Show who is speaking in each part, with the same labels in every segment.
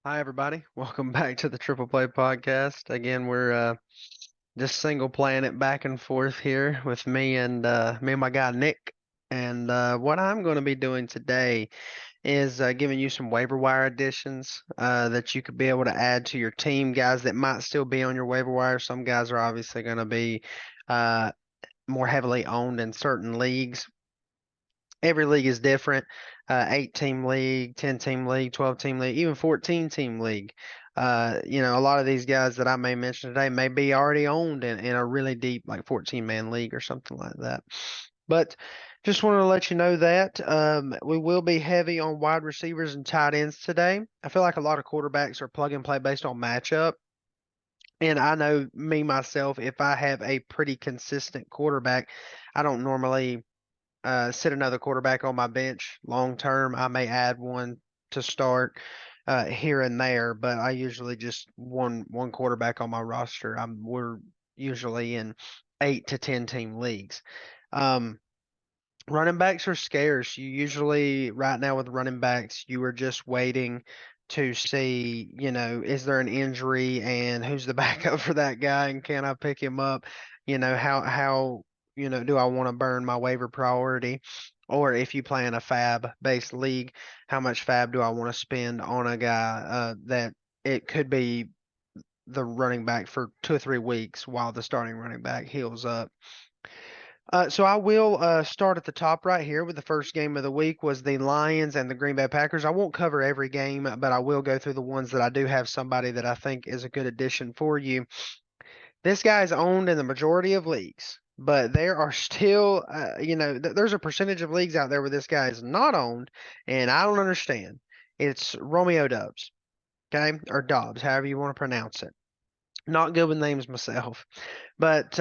Speaker 1: Hi, everybody. Welcome back to the Triple Play Podcast. Again, we're just single playing it back and forth here with me and my guy Nick. And what I'm going to be doing today is giving you some waiver wire additions that you could be able to add to your team. Guys that might still be on your waiver wire. Some guys are obviously going to be uh, more heavily owned in certain leagues. Every league is different. 8-team league, 10-team league, 12-team league, even 14-team league. A lot of these guys that I may mention today may be already owned in a really deep, like 14-man league or something like that. But just wanted to let you know that we will be heavy on wide receivers and tight ends today. I feel like a lot of quarterbacks are plug and play based on matchup. And I know me myself, if I have a pretty consistent quarterback, I don't normally sit another quarterback on my bench long term. I may add one to start here and there, but I usually just one quarterback on my roster. We're usually in 8 to 10 team leagues. Um, Running backs are scarce. You usually right now with running backs, you are just waiting to see, is there an injury and who's the backup for that guy and can I pick him up? How do I want to burn my waiver priority? Or if you play in a fab based league, how much fab do I want to spend on a guy that it could be the running back for 2 or 3 weeks while the starting running back heals up. So I will start at the top right here with the first game of the week was the Lions and the Green Bay Packers. I won't cover every game, but I will go through the ones that I do have somebody that I think is a good addition for you. This guy is owned in the majority of leagues, but there are still, there's a percentage of leagues out there where this guy is not owned, and I don't understand. It's Romeo Dobbs, okay, or Dobbs, however you want to pronounce it. Not good with names myself. But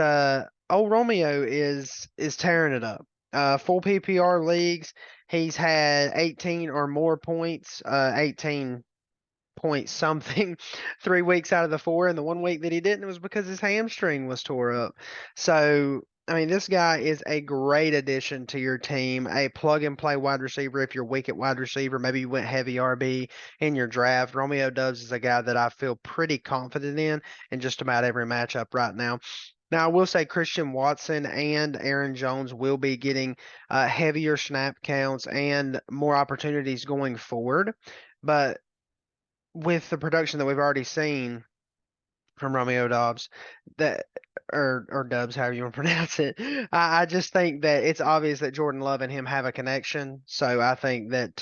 Speaker 1: old Romeo is tearing it up. Full PPR leagues, he's had 18 or more points, 18 point something, 3 weeks out of the four, and the one week that he didn't was because his hamstring was tore up. So, I mean, this guy is a great addition to your team, a plug and play wide receiver. If you're weak at wide receiver, maybe you went heavy RB in your draft. Romeo Dobbs is a guy that I feel pretty confident in just about every matchup right now. Now, I will say Christian Watson and Aaron Jones will be getting heavier snap counts and more opportunities going forward. But with the production that we've already seen from Romeo Dobbs, that or Dubs, however you want to pronounce it, I just think that it's obvious that Jordan Love and him have a connection. So I think that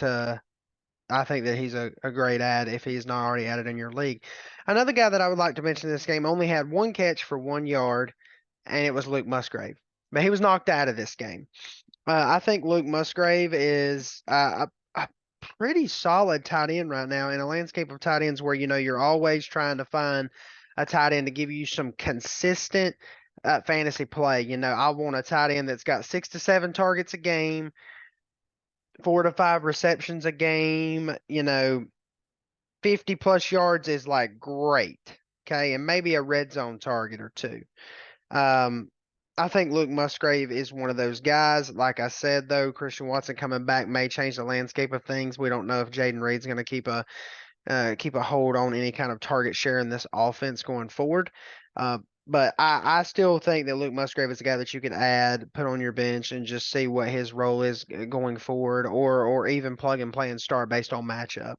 Speaker 1: he's a great ad if he's not already added in your league. Another guy that I would like to mention in this game only had one catch for 1 yard, and it was Luke Musgrave. But he was knocked out of this game. I think Luke Musgrave is a pretty solid tight end right now in a landscape of tight ends where you're always trying to find a tight end to give you some consistent fantasy play. I want a tight end that's got 6 to 7 targets a game, 4 to 5 receptions a game. 50 plus yards is like great. Okay, and maybe a red zone target or two. Um, I think Luke Musgrave is one of those guys. Like I said, though, Christian Watson coming back may change the landscape of things. We don't know if Jaden Reed's going to keep a hold on any kind of target share in this offense going forward. But I still think that Luke Musgrave is a guy that you can add, put on your bench, and just see what his role is going forward, or even plug and play and start based on matchup.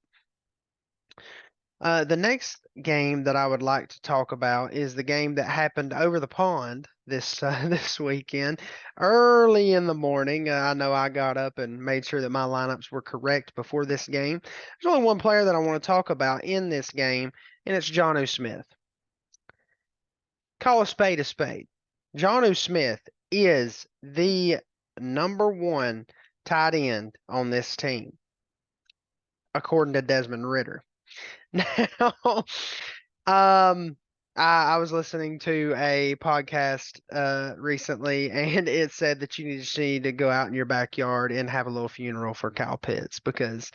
Speaker 1: The next game that I would like to talk about is the game that happened over the pond this this weekend, early in the morning. I know I got up and made sure that my lineups were correct before this game. There's only one player that I want to talk about in this game, and it's Jonnu Smith. Call a spade a spade. Jonnu Smith is the number one tight end on this team, according to Desmond Ritter. Now, um, I was listening to a podcast recently, and it said that you just need to go out in your backyard and have a little funeral for Kyle Pitts because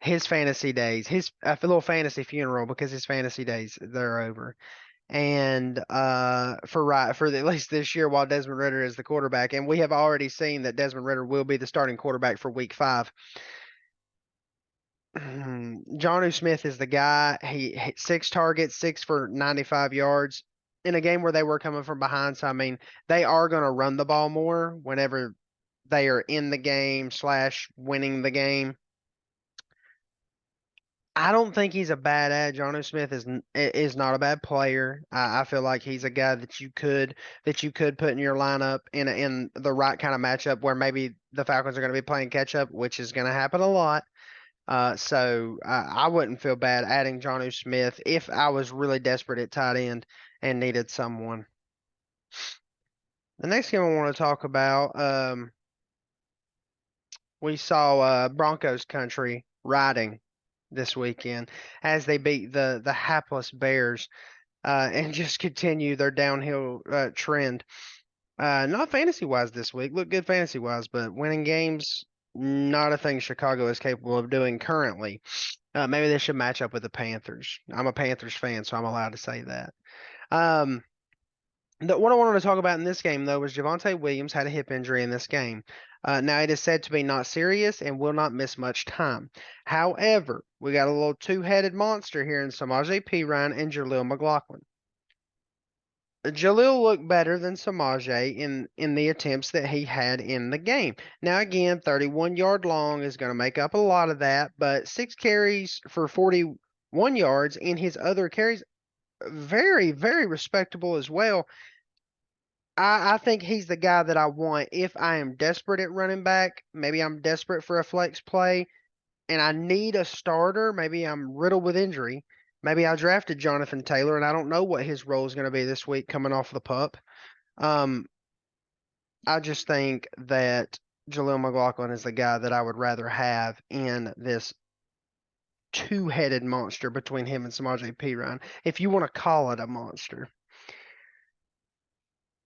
Speaker 1: his fantasy days, his a little fantasy funeral because his fantasy days they're over. And for at least this year, while Desmond Ritter is the quarterback, and we have already seen that Desmond Ritter will be the starting quarterback for Week 5. Jonnu Smith is the guy. He hit 6 targets, 6 for 95 yards in a game where they were coming from behind. So, I mean, they are going to run the ball more whenever they are in the game slash winning the game. I don't think he's a bad ad. Jonnu Smith is not a bad player. I feel like he's a guy that you could put in your lineup in the right kind of matchup where maybe the Falcons are going to be playing catch up, which is going to happen a lot. So I wouldn't feel bad adding Jonnu Smith if I was really desperate at tight end and needed someone. The next game I want to talk about, we saw Broncos country riding this weekend as they beat the hapless Bears and just continue their downhill trend. Not fantasy wise this week, look good fantasy wise, but winning games, not a thing Chicago is capable of doing currently. Maybe they should match up with the Panthers. I'm a Panthers fan, so I'm allowed to say that. Um, what I wanted to talk about in this game, though, was Javonte Williams had a hip injury in this game. Now, it is said to be not serious and will not miss much time. However, we got a little two-headed monster here in Samaje Perine and Jaleel McLaughlin. Jaleel looked better than Samaje in the attempts that he had in the game. Now, again, 31-yard long is going to make up a lot of that, but 6 carries for 41 yards in his other carries, very, very respectable as well. I think he's the guy that I want if I am desperate at running back. Maybe I'm desperate for a flex play and I need a starter. Maybe I'm riddled with injury. Maybe I drafted Jonathan Taylor and I don't know what his role is going to be this week coming off the pup. Um, I just think that Jaleel McLaughlin is the guy that I would rather have in this two-headed monster between him and Samaje Perine, if you want to call it a monster.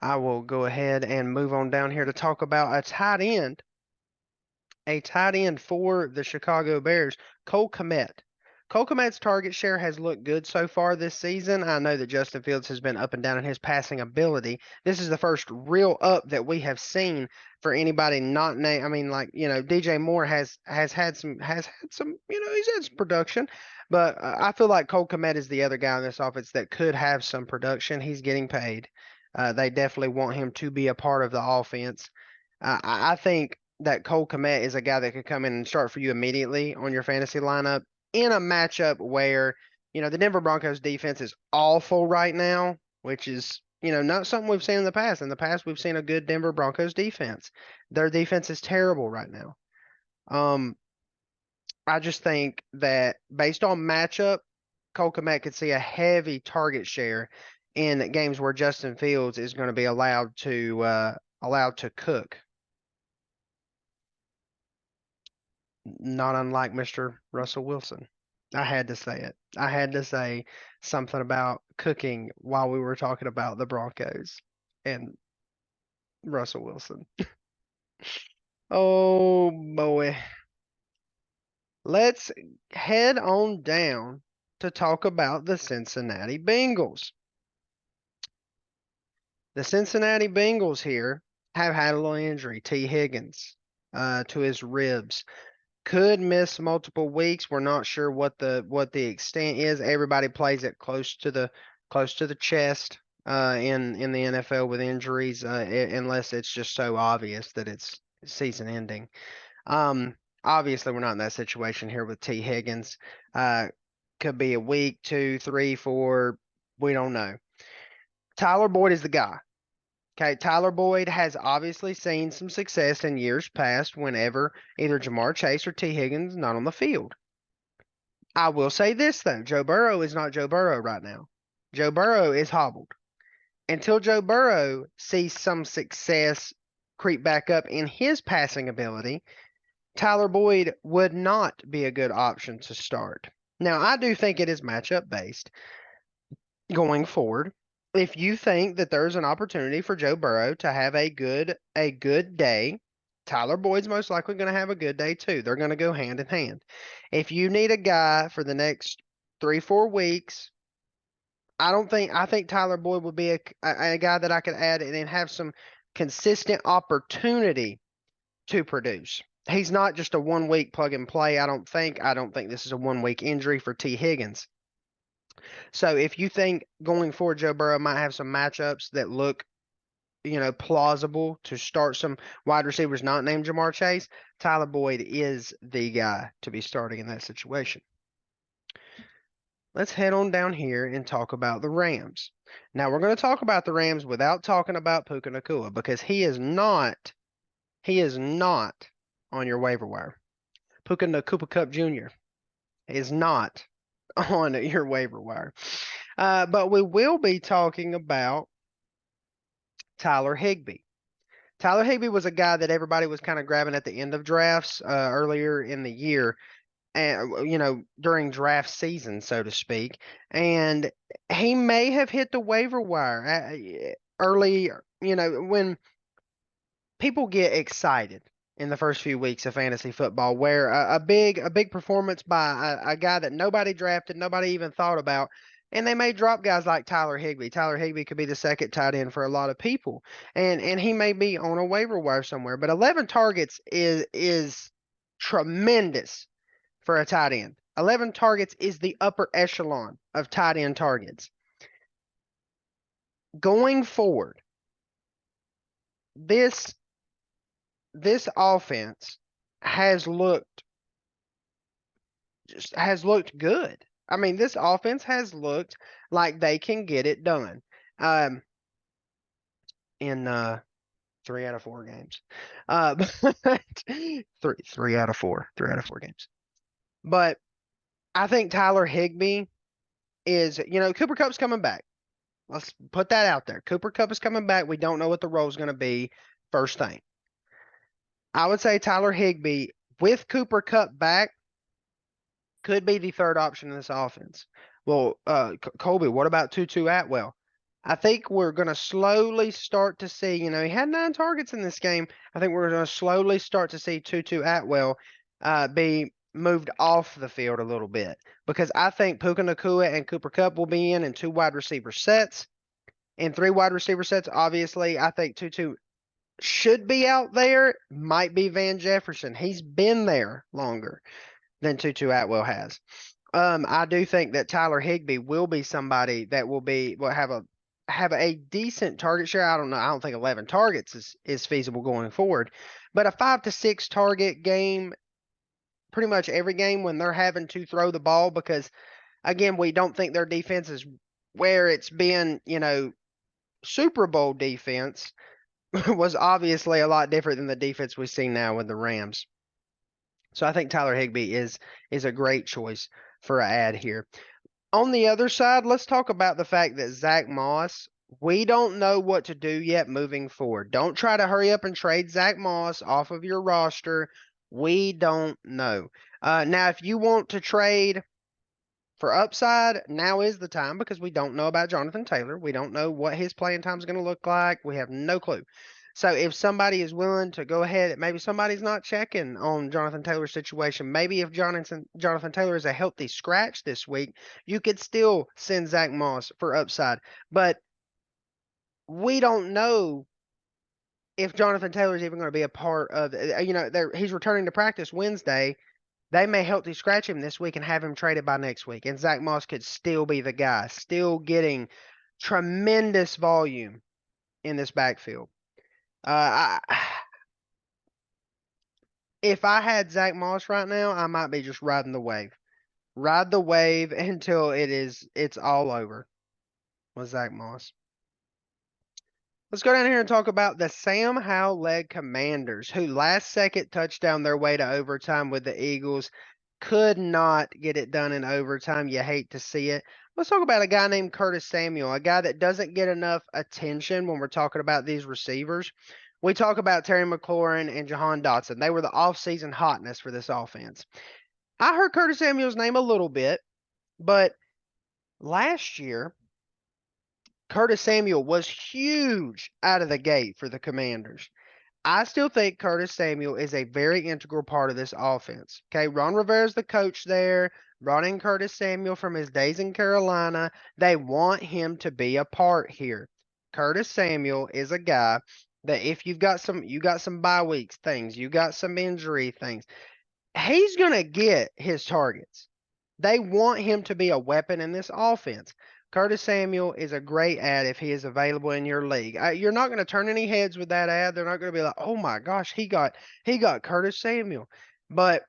Speaker 1: I will go ahead and move on down here to talk about a tight end for the Chicago Bears, Cole Kmet. Cole Kmet's target share has looked good so far this season. I know that Justin Fields has been up and down in his passing ability. This is the first real up that we have seen for anybody not named. I mean, like, DJ Moore has had some he's had some production, but I feel like Cole Kmet is the other guy in this offense that could have some production. He's getting paid. They definitely want him to be a part of the offense. I think that Cole Kmet is a guy that could come in and start for you immediately on your fantasy lineup in a matchup where, the Denver Broncos defense is awful right now, which is, not something we've seen in the past. In the past, we've seen a good Denver Broncos defense. Their defense is terrible right now. I just think that based on matchup, Cole Kmet could see a heavy target share in games where Justin Fields is going to be allowed to cook. Not unlike Mr. Russell Wilson. I had to say it. I had to say something about cooking while we were talking about the Broncos and Russell Wilson. Oh boy. Let's head on down to talk about the Cincinnati Bengals. The Cincinnati Bengals here have had a little injury. T. Higgins to his ribs. Could miss multiple weeks. We're not sure what the extent is. Everybody plays it close to the chest in the NFL with injuries, unless it's just so obvious that it's season ending. Obviously we're not in that situation here with T. Higgins. Could be a week, 2, 3, 4. We don't know. Tyler Boyd is the guy. Okay, Tyler Boyd has obviously seen some success in years past whenever either Jamar Chase or T. Higgins not on the field. I will say this, though. Joe Burrow is not Joe Burrow right now. Joe Burrow is hobbled. Until Joe Burrow sees some success creep back up in his passing ability, Tyler Boyd would not be a good option to start. Now, I do think it is matchup based going forward. If you think that there's an opportunity for Joe Burrow to have a good day, Tyler Boyd's most likely going to have a good day too. They're going to go hand in hand. If you need a guy for the next 3, 4 weeks, I think Tyler Boyd would be a guy that I could add and have some consistent opportunity to produce. he's not just a 1 week plug and play. I don't think this is a 1 week injury for T. Higgins. So if you think going forward, Joe Burrow might have some matchups that look, plausible to start some wide receivers not named Jamar Chase, Tyler Boyd is the guy to be starting in that situation. Let's head on down here and talk about the Rams. Now we're going to talk about the Rams without talking about Puka Nacua because he is not on your waiver wire. Puka Nacua Cup Jr. is not on your waiver wire. But we will be talking about Tyler Higbee. Tyler Higbee was a guy that everybody was kind of grabbing at the end of drafts earlier in the year, and during draft season, so to speak. And he may have hit the waiver wire early. When people get excited in the first few weeks of fantasy football, where a big performance by a guy that nobody drafted, nobody even thought about. And they may drop guys like Tyler Higbee. Tyler Higbee could be the second tight end for a lot of people, and he may be on a waiver wire somewhere. But 11 targets is tremendous for a tight end. 11 targets is the upper echelon of tight end targets. Going forward, this offense has looked good. I mean, this offense has looked like they can get it done. In 3 out of 4 games. But three out of 4 games. But I think Tyler Higbee is, Cooper Kupp's coming back. Let's put that out there. Cooper Kupp is coming back. We don't know what the role is going to be first thing. I would say Tyler Higbee with Cooper Kupp back could be the third option in this offense. Well, Colby, what about Tutu Atwell? I think we're going to slowly start to see, he had 9 targets in this game. I think we're going to slowly start to see Tutu Atwell be moved off the field a little bit, because I think Puka Nacua and Cooper Kupp will be in 2 wide receiver sets. In 3 wide receiver sets, obviously, I think Tutu should be out there. Might be Van Jefferson. He's been there longer than Tutu Atwell has. I do think that Tyler Higbee will be somebody that will have a decent target share. I don't know. I don't think 11 targets is feasible going forward, but a 5 to 6 target game, pretty much every game when they're having to throw the ball, because again, we don't think their defense is where it's been, Super Bowl defense was obviously a lot different than the defense we see now with the Rams. So I think Tyler Higbee is a great choice for an ad here. On the other side, let's talk about the fact that Zach Moss, we don't know what to do yet moving forward. Don't try to hurry up and trade Zach Moss off of your roster. We don't know. Now, if you want to trade for upside, now is the time, because we don't know about Jonathan Taylor. We don't know what his playing time is going to look like. We have no clue. So if somebody is willing to go ahead, maybe somebody's not checking on Jonathan Taylor's situation. Maybe if Jonathan Taylor is a healthy scratch this week, you could still send Zach Moss for upside. But we don't know if Jonathan Taylor is even going to be a part of, he's returning to practice Wednesday. They may healthy scratch him this week and have him traded by next week. And Zach Moss could still be the guy, still getting tremendous volume in this backfield. If I had Zach Moss right now, I might be just riding the wave. Ride the wave until it's all over with Zach Moss. Let's go down here and talk about the Sam Howell-led Commanders, who last second touchdown their way to overtime with the Eagles. Could not get it done in overtime. You hate to see it. Let's talk about a guy named Curtis Samuel, a guy that doesn't get enough attention when we're talking about these receivers. We talk about Terry McLaurin and Jahan Dotson. They were the offseason hotness for this offense. I heard Curtis Samuel's name a little bit, but last year, Curtis Samuel was huge out of the gate for the Commanders. I still think Curtis Samuel is a very integral part of this offense. Okay, Ron Rivera's the coach there. Brought in Curtis Samuel from his days in Carolina. They want him to be a part here. Curtis Samuel is a guy that if you got some bye weeks things, you got some injury things, he's gonna get his targets. They want him to be a weapon in this offense. Curtis Samuel is a great ad if he is available in your league. You're not going to turn any heads with that ad. They're not going to be like, "Oh my gosh, he got Curtis Samuel." But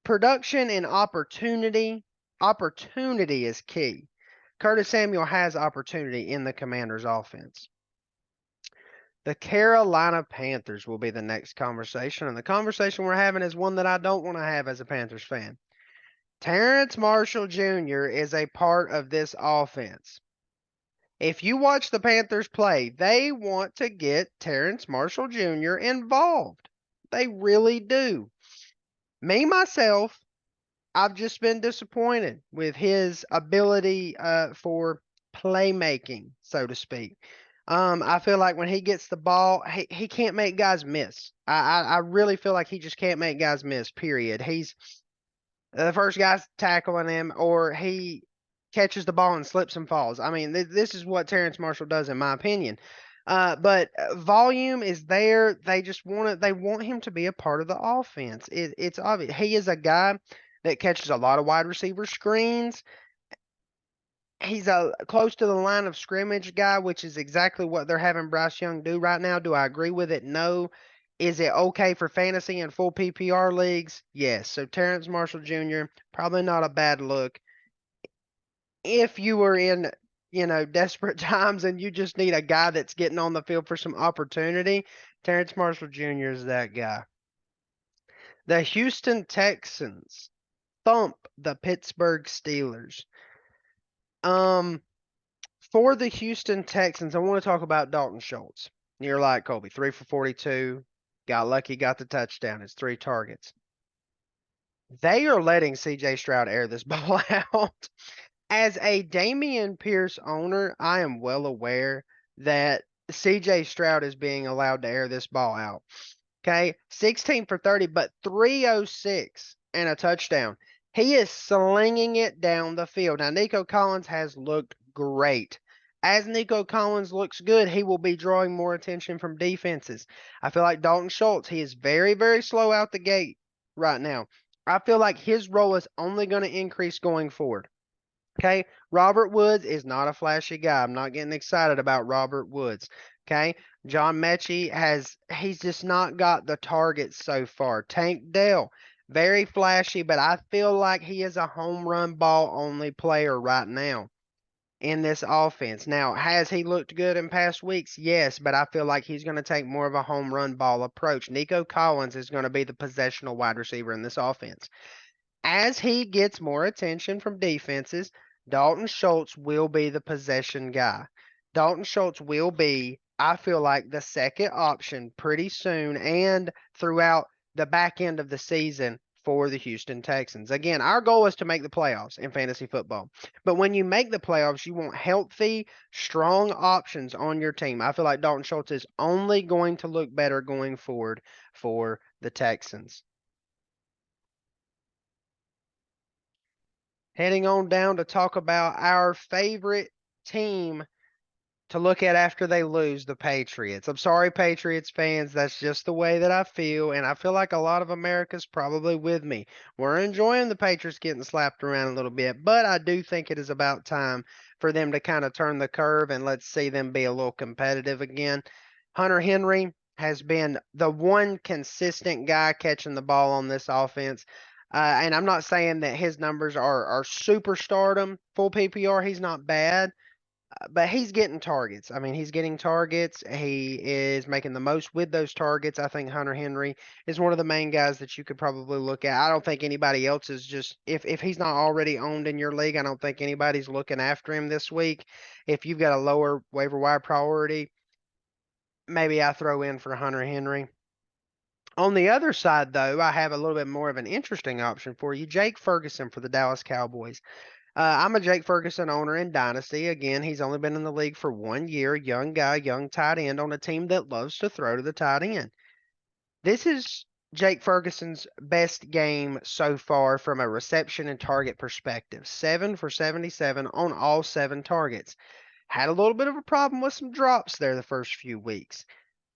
Speaker 1: production and opportunity is key. Curtis Samuel has opportunity in the Commanders' offense. The Carolina Panthers will be the next conversation, and the conversation we're having is one that I don't want to have as a Panthers fan. Terence Marshall Jr. is a part of this offense. If you watch the Panthers play, they want to get Terence Marshall Jr. involved. They really do. Me, myself, I've just been disappointed with his ability for playmaking, so to speak. I feel like when he gets the ball, he can't make guys miss. I really feel like he just can't make guys miss, period. He's the first guy's tackling him, or he catches the ball and slips and falls. I mean, this is what Terence Marshall does, in my opinion. But volume is there. They just want it. They want him to be a part of the offense. It's obvious. He is a guy that catches a lot of wide receiver screens. He's a close to the line of scrimmage guy, which is exactly what they're having Bryce Young do right now. Do I agree with it? No. Is it okay for fantasy and full PPR leagues? Yes. So Terence Marshall Jr., probably not a bad look. If you were in, desperate times and you just need a guy that's getting on the field for some opportunity, Terence Marshall Jr. is that guy. The Houston Texans thump the Pittsburgh Steelers. For the Houston Texans, I want to talk about Dalton Schultz. You're like, Colby, 3 for 42. Got lucky, got the touchdown. It's 3 targets. They are letting CJ Stroud air this ball out. As a Dameon Pierce owner, I am well aware that CJ Stroud is being allowed to air this ball out. Okay, 16 for 30, but 306 and a touchdown. He is slinging it down the field. Now, Nico Collins has looked great. As Nico Collins looks good, he will be drawing more attention from defenses. I feel like Dalton Schultz, he is very, very slow out the gate right now. I feel like his role is only going to increase going forward. Okay, Robert Woods is not a flashy guy. I'm not getting excited about Robert Woods. Okay, John Mechie he's just not got the targets so far. Tank Dell, very flashy, but I feel like he is a home run ball only player right now in this offense. Now, has he looked good in past weeks? Yes, but I feel like he's going to take more of a home run ball approach. Nico Collins is going to be the possessional wide receiver in this offense. As he gets more attention from defenses, Dalton Schultz will be the possession guy. Dalton Schultz will be, I feel like, the second option pretty soon and throughout the back end of the season for the Houston Texans. Again, our goal is to make the playoffs in fantasy football. But when you make the playoffs, you want healthy, strong options on your team. I feel like Dalton Schultz is only going to look better going forward for the Texans. Heading on down to talk about our favorite team to look at after they lose, the Patriots. I'm sorry, Patriots fans. That's just the way that I feel, and I feel like a lot of America's probably with me. We're enjoying the Patriots getting slapped around a little bit, but I do think it is about time for them to kind of turn the curve and let's see them be a little competitive again. Hunter Henry has been the one consistent guy catching the ball on this offense. And I'm not saying that his numbers are superstardom, full PPR. He's not bad, but he's getting targets. I mean, he's getting targets. He is making the most with those targets. I think Hunter Henry is one of the main guys that you could probably look at. I don't think anybody else is just if he's not already owned in your league, I don't think anybody's looking after him this week. If you've got a lower waiver wire priority, maybe I throw in for Hunter Henry. On the other side, though, I have a little bit more of an interesting option for you. Jake Ferguson for the Dallas Cowboys. I'm a Jake Ferguson owner in Dynasty. Again, he's only been in the league for 1 year. Young guy, young tight end on a team that loves to throw to the tight end. This is Jake Ferguson's best game so far from a reception and target perspective. 7 for 77 on all 7 targets. Had a little bit of a problem with some drops there the first few weeks.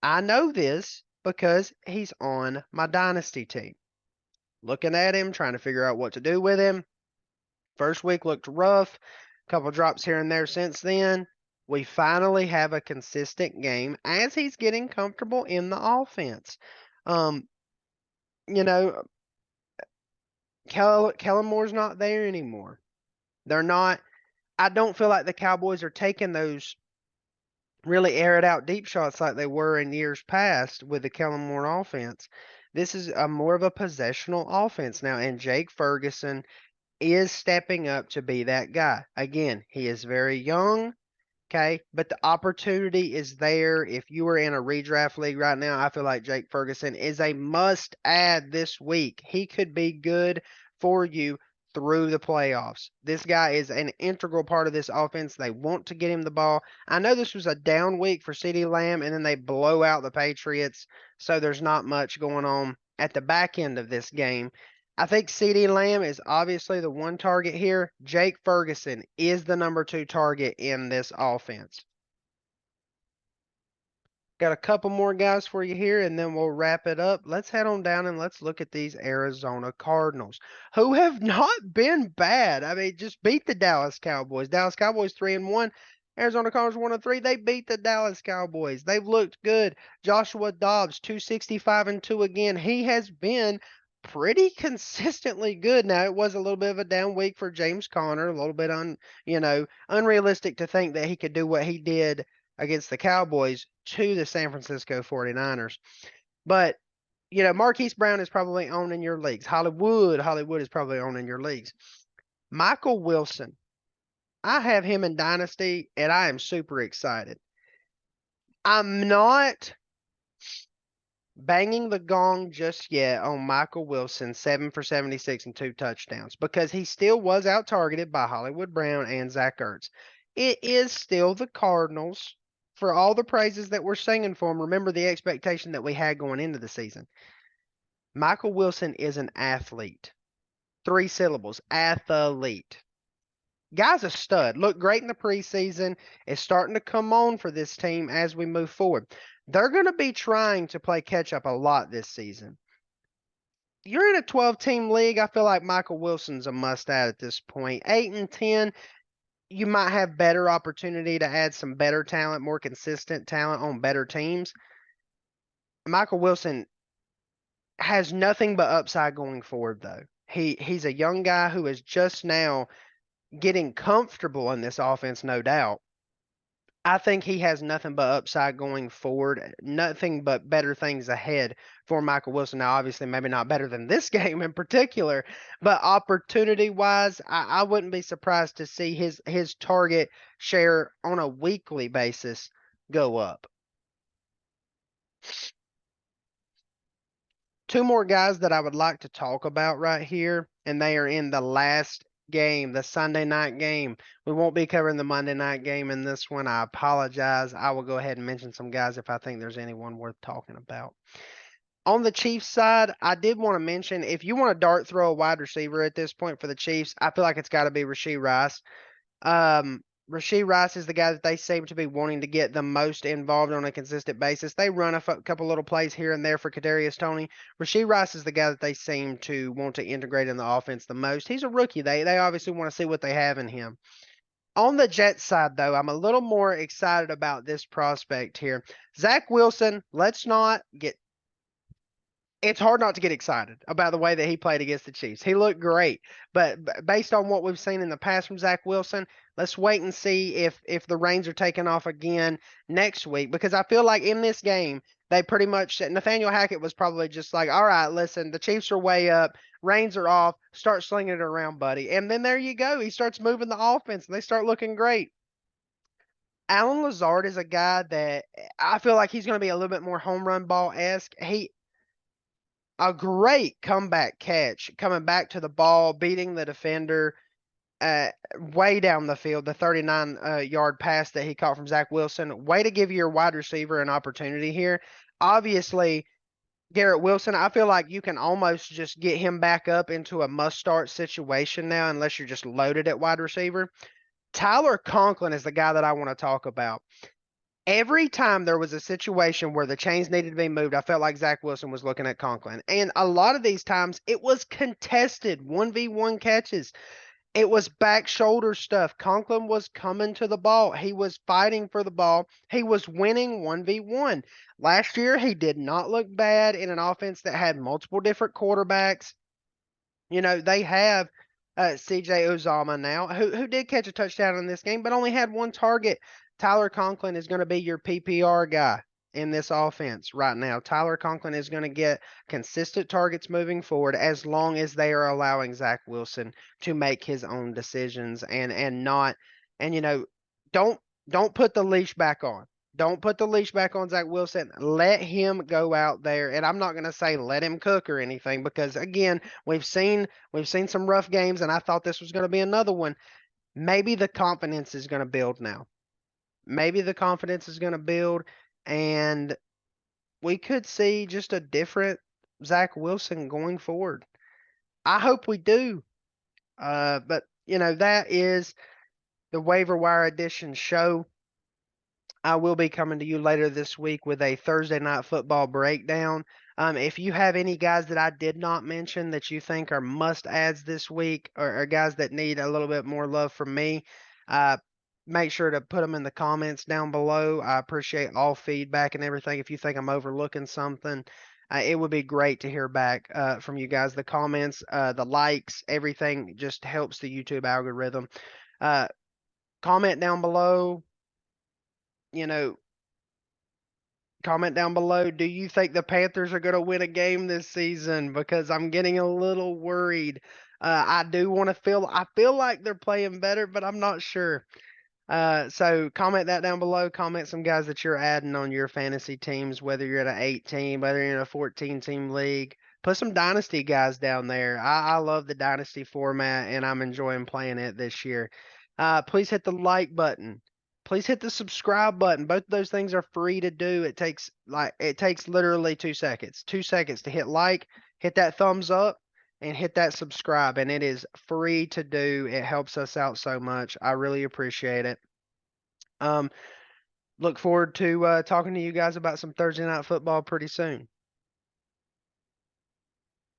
Speaker 1: I know this because he's on my dynasty team. Looking at him, trying to figure out what to do with him. First week looked rough. Couple drops here and there since then. We finally have a consistent game as he's getting comfortable in the offense. You know, Kellen Moore's not there anymore. They're not. I don't feel like the Cowboys are taking those really air it out deep shots like they were in years past with the Kellen Moore offense. This is a more of a possessional offense now, and Jake Ferguson is stepping up to be that guy. Again, he is very young. Okay, but the opportunity is there. If you are in a redraft league right now, I feel like Jake Ferguson is a must add this week. He could be good for you through the playoffs. This guy is an integral part of this offense. They want to get him the ball. I know this was a down week for CeeDee Lamb, and then they blow out the Patriots, so there's not much going on at the back end of this game. I think CeeDee Lamb is obviously the one target here. Jake Ferguson is the number 2 target in this offense. Got a couple more guys for you here, and then we'll wrap it up. Let's head on down and let's look at these Arizona Cardinals, who have not been bad. I mean, just beat the Dallas Cowboys. Dallas Cowboys 3-1. Arizona Cardinals 1-3. They beat the Dallas Cowboys. They've looked good. Joshua Dobbs 265-2 again. He has been pretty consistently good. Now it was a little bit of a down week for James Conner, a little bit unrealistic to think that he could do what he did against the Cowboys to the San Francisco 49ers. But, Marquise Brown is probably on in your leagues. Hollywood is probably on in your leagues. Michael Wilson, I have him in Dynasty, and I am super excited. I'm not banging the gong just yet on Michael Wilson, 7 for 76 and 2 touchdowns, because he still was out-targeted by Hollywood Brown and Zach Ertz. It is still the Cardinals. For all the praises that we're singing for him, remember the expectation that we had going into the season. Michael Wilson is an athlete. 3 syllables, athlete. Guy's a stud. Looked great in the preseason. Is starting to come on for this team as we move forward. They're going to be trying to play catch up a lot this season. You're in a 12-team league. I feel like Michael Wilson's a must-add at this point. 8 and 10, you might have better opportunity to add some better talent, more consistent talent on better teams. Michael Wilson has nothing but upside going forward, though. He's a young guy who is just now getting comfortable in this offense, no doubt. I think he has nothing but upside going forward, nothing but better things ahead for Michael Wilson. Now, obviously, maybe not better than this game in particular, but opportunity-wise, I wouldn't be surprised to see his target share on a weekly basis go up. 2 more guys that I would like to talk about right here, and they are in the last game, the Sunday night game. We won't be covering the Monday night game in this one. I apologize. I will go ahead and mention some guys if I think there's anyone worth talking about. On the Chiefs side, I did want to mention, if you want to dart throw a wide receiver at this point for the Chiefs, I feel like it's got to be Rashee Rice. Rashee Rice is the guy that they seem to be wanting to get the most involved on a consistent basis. They run a couple little plays here and there for Kadarius Toney. Rashee Rice is the guy that they seem to want to integrate in the offense the most. He's a rookie. They obviously want to see what they have in him. On the Jets side, though, I'm a little more excited about this prospect here. Zach Wilson, it's hard not to get excited about the way that he played against the Chiefs. He looked great, but based on what we've seen in the past from Zach Wilson, let's wait and see if the reins are taken off again next week, because I feel like in this game, they pretty much, Nathaniel Hackett was probably just like, all right, listen, the Chiefs are way up, reins are off, start slinging it around, buddy. And then there you go. He starts moving the offense, and they start looking great. Allen Lazard is a guy that I feel like he's going to be a little bit more home run ball-esque. A great comeback catch, coming back to the ball, beating the defender way down the field, the 39-yard pass that he caught from Zach Wilson. Way to give your wide receiver an opportunity here. Obviously, Garrett Wilson, I feel like you can almost just get him back up into a must-start situation now unless you're just loaded at wide receiver. Tyler Conklin is the guy that I want to talk about. Every time there was a situation where the chains needed to be moved, I felt like Zach Wilson was looking at Conklin. And a lot of these times it was contested 1v1 catches. It was back shoulder stuff. Conklin was coming to the ball. He was fighting for the ball. He was winning 1v1. Last year, he did not look bad in an offense that had multiple different quarterbacks. They have CJ Uzama now, who did catch a touchdown in this game, but only had one target. Tyler Conklin is going to be your PPR guy in this offense right now. Tyler Conklin is going to get consistent targets moving forward as long as they are allowing Zach Wilson to make his own decisions and not and don't don't put the leash back on. Don't put the leash back on Zach Wilson. Let him go out there. And I'm not going to say let him cook or anything because again, we've seen some rough games and I thought this was going to be another one. Maybe the confidence is going to build now. Maybe the confidence is going to build and we could see just a different Zach Wilson going forward. I hope we do. But that is the waiver wire edition show. I will be coming to you later this week with a Thursday night football breakdown. If you have any guys that I did not mention that you think are must adds this week or guys that need a little bit more love from me, uh, make sure to put them in the comments down below. I appreciate all feedback and everything. If you think I'm overlooking something, it would be great to hear back from you guys. The comments, the likes, everything just helps the YouTube algorithm. Uh, comment down below. You know, comment down below. Do you think the Panthers are going to win a game this season? Because I'm getting a little worried. I feel like they're playing better, but I'm not sure. So comment that down below. Comment some guys that you're adding on your fantasy teams, whether you're in an 8 team, whether you're in a 14 team league. Put some dynasty guys down there. I love the dynasty format and I'm enjoying playing it this year. Please hit the like button. Please hit the subscribe button. Both of those things are free to do. It takes literally 2 seconds. 2 seconds to hit like, hit that thumbs up, and hit that subscribe. And it is free to do. It helps us out so much. I really appreciate it. Um, look forward to talking to you guys about some Thursday night football pretty soon.